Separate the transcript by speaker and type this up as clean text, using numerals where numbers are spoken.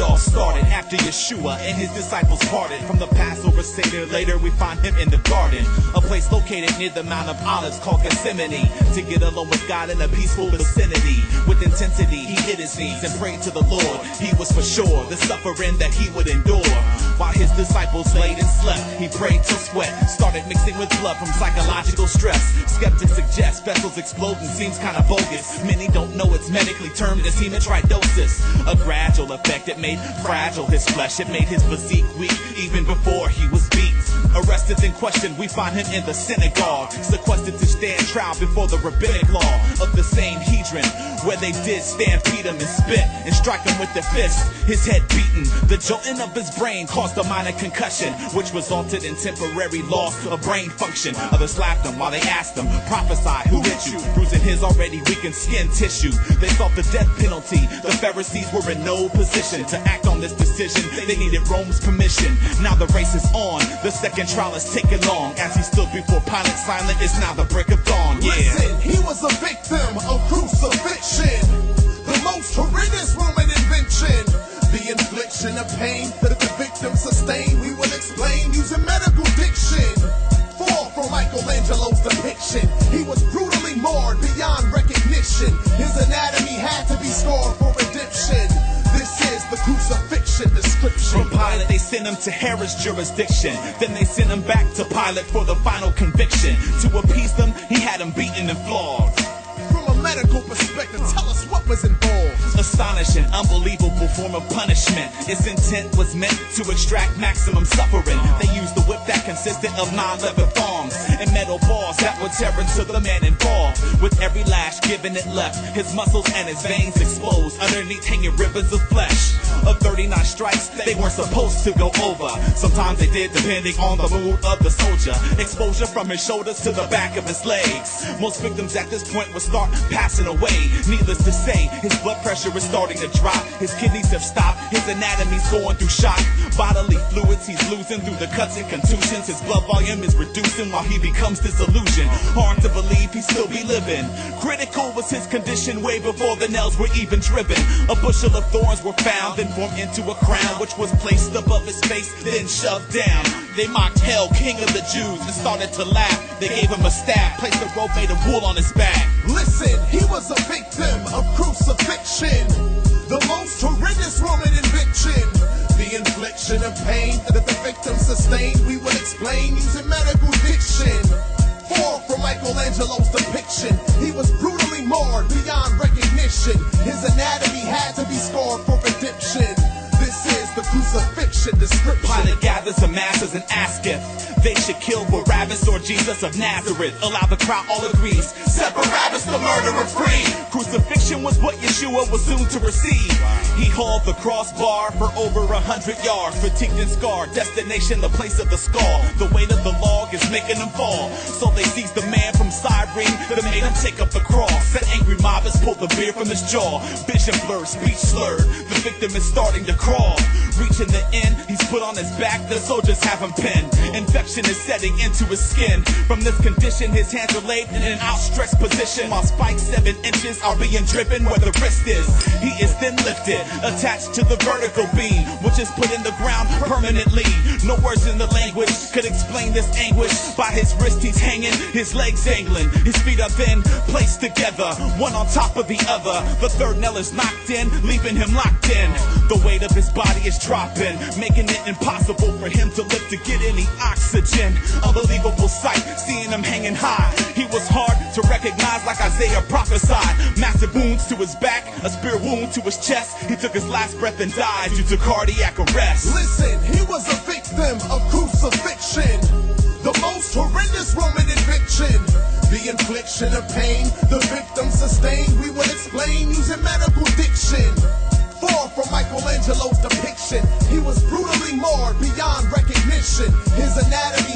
Speaker 1: It all started after Yeshua and his disciples parted from the Passover Seder. Later we find him in the garden, a place located near the Mount of Olives called Gethsemane, to get alone with God in a peaceful vicinity. With intensity he hit his knees and prayed to the Lord. He was for sure the suffering that he would endure. While his disciples laid and slept, he prayed till sweat started mixing with blood from psychological stress. Skeptics suggest vessels exploding seems kinda bogus. Many don't know it's medically termed as hematidrosis, a gradual effect. It made fragile his flesh, it made his physique weak even before he was beat. Arrested and questioned, we find him in the synagogue, sequestered to stand trial before the rabbinic law of the Sanhedrin, where they did stampede him and spit and strike him with their fists, his head beaten. The jolting of his brain caused a minor concussion, which resulted in temporary loss of brain function. Others slapped him while they asked him, prophesy, who hit you? Bruising his already weakened skin tissue. They sought the death penalty. The Pharisees were in no position to act on this decision. They needed Rome's permission. Now the race is on. The second trial is taking long. As he stood before Pilate silent, it's now the break of dawn. Yeah.
Speaker 2: Listen, he was a victim of crucifixion, the most horrendous Roman invention. The infliction of pain that the victim sustained, we will explain using medical diction. Far from Michelangelo's depiction, he was brutally marred beyond recognition. His anatomy had to be scarred for redemption. This is the crucifixion description.
Speaker 1: From Pilate they sent him to Herod's jurisdiction. Then they sent him back to Pilate for the final conviction. To appease them, he had him beaten and flogged.
Speaker 2: From a medical perspective, tell us what was involved.
Speaker 1: Astonishing, unbelievable form of punishment. Its intent was meant to extract maximum suffering. They used the whip that consisted of 9 leather thongs and metal bars that would tear into the man involved. With every lash given it left his muscles and his veins exposed, underneath hanging ribbons of flesh. Of 39 strikes they weren't supposed to go over. Sometimes they did, depending on the mood of the soldier. Exposure from his shoulders to the back of his legs. Most victims at this point would start passing away. Needless to say, his blood pressure is starting to drop. His kidneys have stopped, his anatomy's going through shock. Bodily fluids he's losing through the cuts and contusions. His blood volume is reducing while he becomes disillusioned. Hard to believe he still be living. Critical was his condition way before the nails were even driven. A bushel of thorns were found and formed into a crown, which was placed above his face, then shoved down. They mocked Hell, king of the Jews, and started to laugh. They gave him a stab, placed a robe made of wool on his back.
Speaker 2: Listen, he was a victim of crucifixion, the most horrendous Roman invention. The infliction of pain that the victim sustained, we will explain using medical diction. Far from Michelangelo's depiction, he was brutally marred beyond recognition. His anatomy had to be scarred for redemption. This is the crucifixion description.
Speaker 1: Pilate gathers the masses and asketh, they should kill Barabbas or Jesus of Nazareth. Allow the crowd all agrees, set Barabbas the murderer free. Crucifixion was what Yeshua was soon to receive. He hauled the crossbar for over 100 yards, fatigued and scarred, destination the place of the skull. The weight of the log is making him fall, so they seized the man from Cyrene that made him take up the cross. An angry mob has pulled the beard from his jaw, vision blurred, speech slurred. The victim is starting to crawl. Reaching the end, he's put on his back, the soldiers have him pinned. Infection is setting into his skin. From this condition, his hands are laid in an outstretched position, while spikes 7 inches are being driven where the wrist is. He is then lifted, attached to the vertical beam, which is put in the ground permanently. No words in the language could explain this anguish. By his wrist he's hanging, his legs dangling. His feet are then placed together, one on top of the other. The third nail is knocked in, leaving him locked in. The weight of his body is dropping, making it impossible for him to live to get any oxygen. Unbelievable sight, seeing him hanging high. He was hard to recognize, like Isaiah prophesied. Massive wounds to his back, a spear wound to his chest. He took his last breath and died due to cardiac arrest.
Speaker 2: Listen, he was a victim of crucifixion, the most horrendous Roman invention. The infliction of pain the victim sustained, we will explain using medical diction. Far from Michelangelo's depiction, he was brutally marred beyond recognition. His anatomy